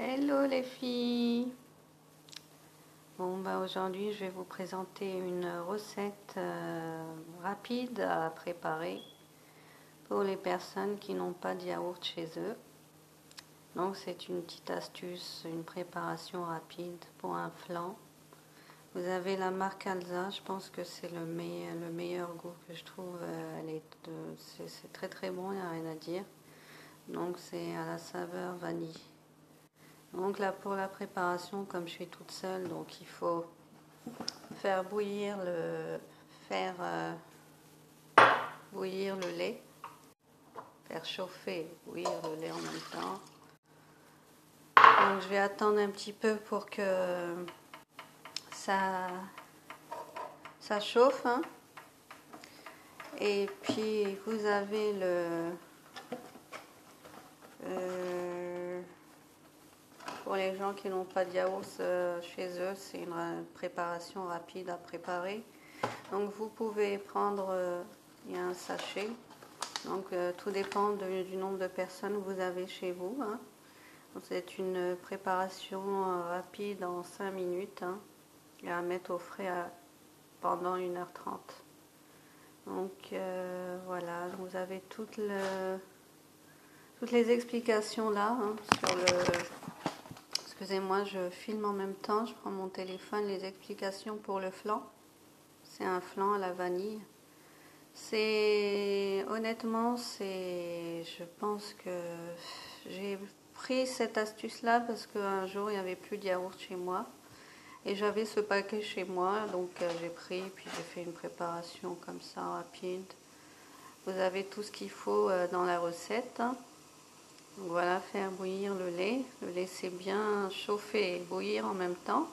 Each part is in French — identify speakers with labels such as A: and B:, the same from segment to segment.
A: Hello les filles. Aujourd'hui je vais vous présenter une recette rapide à préparer pour les personnes qui n'ont pas de yaourt chez eux. Donc c'est une petite astuce, une préparation rapide pour un flan. Vous avez la marque Alsa, je pense que c'est le meilleur goût que je trouve. C'est très très bon, il n'y a rien à dire. Donc c'est à la saveur vanille. Donc là pour la préparation, comme je suis toute seule, donc il faut faire bouillir bouillir le lait, faire chauffer, bouillir le lait en même temps. Donc je vais attendre un petit peu pour que ça chauffe, hein. Et puis vous avez pour les gens qui n'ont pas de yaourt chez eux, c'est une préparation rapide à préparer. Donc vous pouvez prendre, il y a un sachet, donc tout dépend du nombre de personnes que vous avez chez vous, hein. C'est une préparation rapide en 5 minutes, hein, et à mettre au frais pendant 1h30. Donc voilà, vous avez toutes les explications là, hein, sur le... Excusez-moi, je filme en même temps, je prends mon téléphone, les explications pour le flan. C'est un flan à la vanille. Honnêtement, je pense que j'ai pris cette astuce-là parce qu'un jour, il n'y avait plus de yaourt chez moi. Et j'avais ce paquet chez moi, donc j'ai pris, puis j'ai fait une préparation comme ça, rapide. Vous avez tout ce qu'il faut dans la recette, hein. Donc voilà, faire bouillir le lait. Le laisser bien chauffer et bouillir en même temps.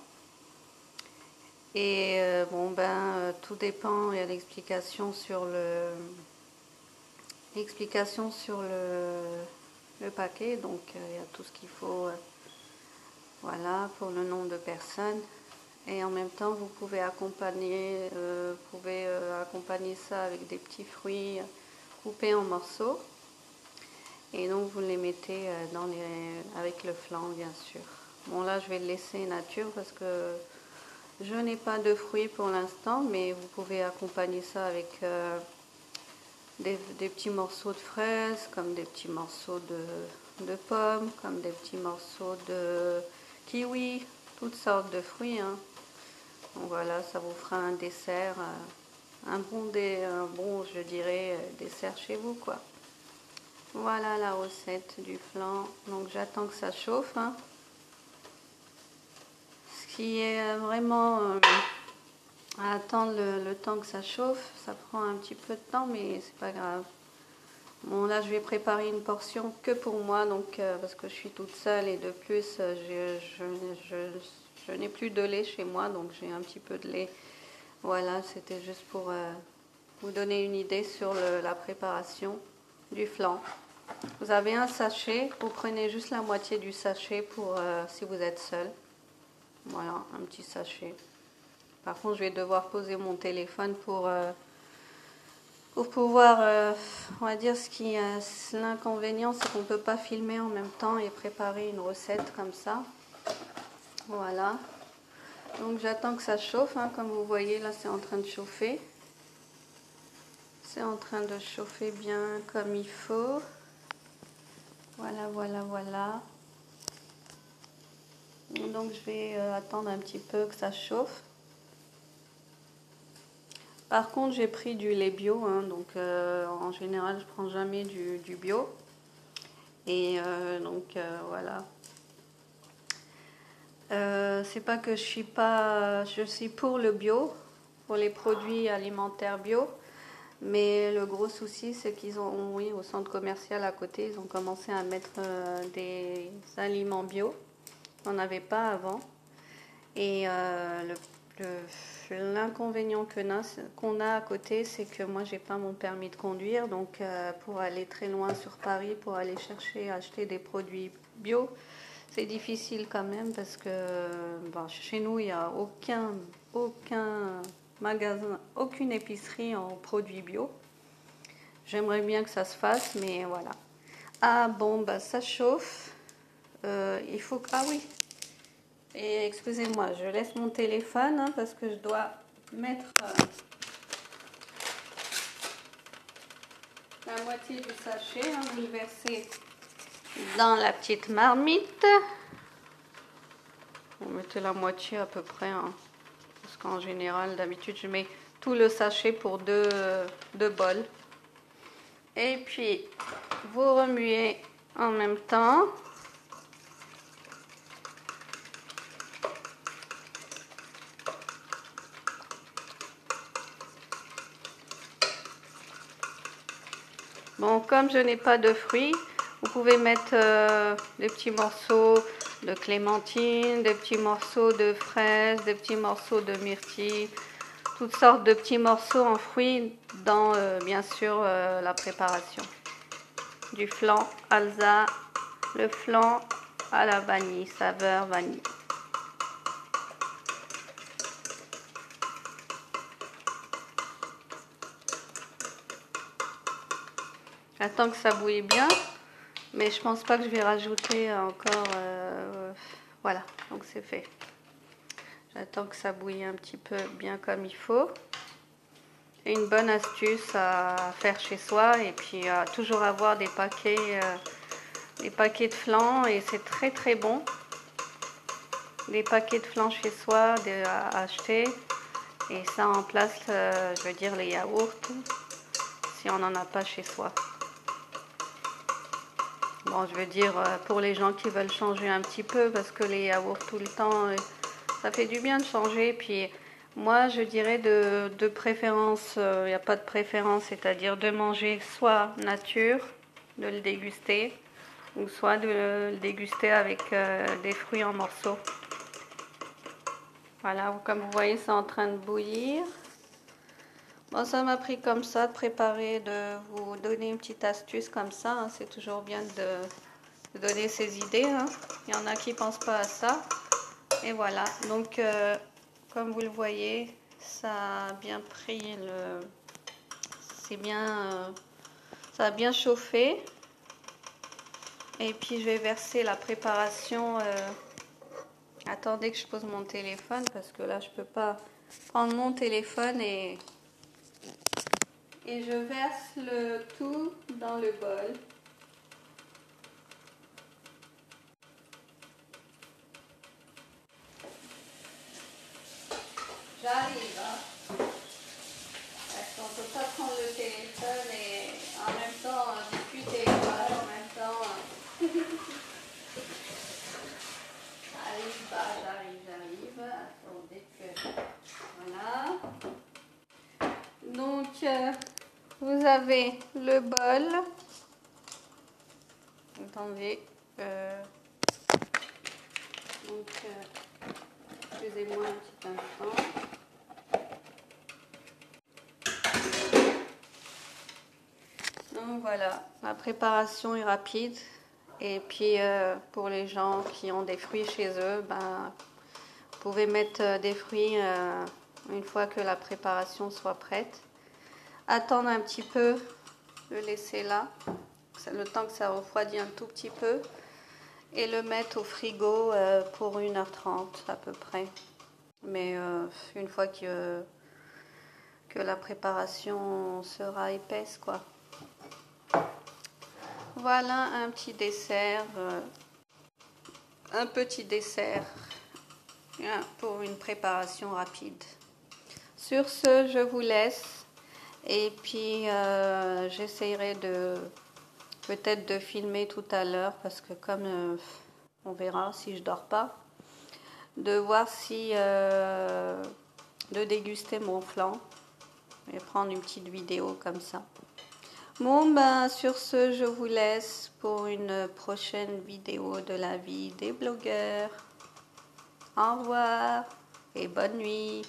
A: Et tout dépend, il y a l'explication sur le paquet, donc il y a tout ce qu'il faut, voilà, pour le nombre de personnes. Et en même temps, vous pouvez accompagner ça avec des petits fruits coupés en morceaux. Et donc vous les mettez avec le flan, bien sûr. Bon, là je vais le laisser nature parce que je n'ai pas de fruits pour l'instant, mais vous pouvez accompagner ça avec des petits morceaux de fraises, comme des petits morceaux de pommes, comme des petits morceaux de kiwi, toutes sortes de fruits, hein. Donc voilà, ça vous fera un dessert, un bon, je dirais, dessert chez vous, quoi. Voilà la recette du flan. Donc j'attends que ça chauffe, hein. Ce qui est vraiment à attendre le temps que ça chauffe, ça prend un petit peu de temps, mais c'est pas grave. Bon, là je vais préparer une portion que pour moi, donc parce que je suis toute seule et de plus je n'ai plus de lait chez moi, donc j'ai un petit peu de lait. Voilà, c'était juste pour vous donner une idée sur la préparation du flan. Vous avez un sachet, vous prenez juste la moitié du sachet pour si vous êtes seul. Voilà, un petit sachet. Par contre, je vais devoir poser mon téléphone pour pouvoir, on va dire, l'inconvénient, c'est qu'on ne peut pas filmer en même temps et préparer une recette comme ça. Voilà. Donc j'attends que ça chauffe, hein. Comme vous voyez, là, c'est en train de chauffer. C'est en train de chauffer bien comme il faut. Voilà, voilà, voilà. Donc je vais attendre un petit peu que ça chauffe. Par contre, j'ai pris du lait bio, hein, donc en général, je prends jamais du bio. Et voilà. C'est pas que je suis pour le bio, pour les produits alimentaires bio, mais le gros souci, c'est qu'ils ont, oui, au centre commercial à côté, ils ont commencé à mettre des aliments bio. On n'en avait pas avant. Et l'inconvénient qu'on a à côté, c'est que moi, j'ai pas mon permis de conduire, donc pour aller très loin sur Paris, pour aller acheter des produits bio, c'est difficile quand même parce que chez nous, il n'y a aucun magasin, aucune épicerie en produits bio. J'aimerais bien que ça se fasse, mais voilà. Ah bon, ça chauffe. il faut... Ah oui. Et excusez-moi, je laisse mon téléphone hein, parce que je dois mettre la moitié du sachet, hein, le verser dans la petite marmite. On mettait la moitié à peu près, hein, parce qu'en général, d'habitude, je mets tout le sachet pour deux bols. Et puis, vous remuez en même temps. Bon, comme je n'ai pas de fruits, vous pouvez mettre des petits morceaux de clémentine, des petits morceaux de fraises, des petits morceaux de myrtille, toutes sortes de petits morceaux en fruits dans, bien sûr, la préparation. Du flan Alsace, le flan à la vanille, saveur vanille. J'attends que ça bouille bien, mais je pense pas que je vais rajouter encore. Voilà, donc c'est fait. J'attends que ça bouille un petit peu bien comme il faut. Et une bonne astuce à faire chez soi et puis à toujours avoir des paquets de flan et c'est très très bon. Des paquets de flan chez soi à acheter et ça remplace, je veux dire, les yaourts si on n'en a pas chez soi. Bon, je veux dire, pour les gens qui veulent changer un petit peu, parce que les yaourts tout le temps, ça fait du bien de changer. Puis moi, je dirais de préférence, il n'y a pas de préférence, c'est-à-dire de manger soit nature, de le déguster, ou soit de le déguster avec des fruits en morceaux. Voilà, comme vous voyez, c'est en train de bouillir. Bon, ça m'a pris comme ça de préparer, de vous donner une petite astuce comme ça. Hein. C'est toujours bien de donner ses idées. Hein. Il y en a qui ne pensent pas à ça. Et voilà. Donc, comme vous le voyez, ça a bien pris c'est bien... ça a bien chauffé. Et puis, je vais verser la préparation... Attendez que je pose mon téléphone parce que là, je ne peux pas prendre mon téléphone et je verse le tout dans le bol. J'arrive, hein, parce qu'on ne peut pas prendre le téléphone et en même temps discuter, voilà, en même temps. J'arrive. Attendez que... Voilà. Donc, vous avez le bol. Attendez. Donc, excusez-moi un petit instant. Donc voilà, la préparation est rapide. Et puis, pour les gens qui ont des fruits chez eux, ben, vous pouvez mettre des fruits une fois que la préparation soit prête. Attendre un petit peu, le laisser là, le temps que ça refroidit un tout petit peu. Et le mettre au frigo pour 1h30 à peu près. Mais une fois que la préparation sera épaisse, quoi. Voilà un petit dessert, pour une préparation rapide. Sur ce, je vous laisse et puis j'essaierai peut-être de filmer tout à l'heure parce que comme on verra si je dors pas, de voir si de déguster mon flan et prendre une petite vidéo comme ça. Bon, ben, sur ce, je vous laisse pour une prochaine vidéo de la vie des blogueurs. Au revoir et bonne nuit.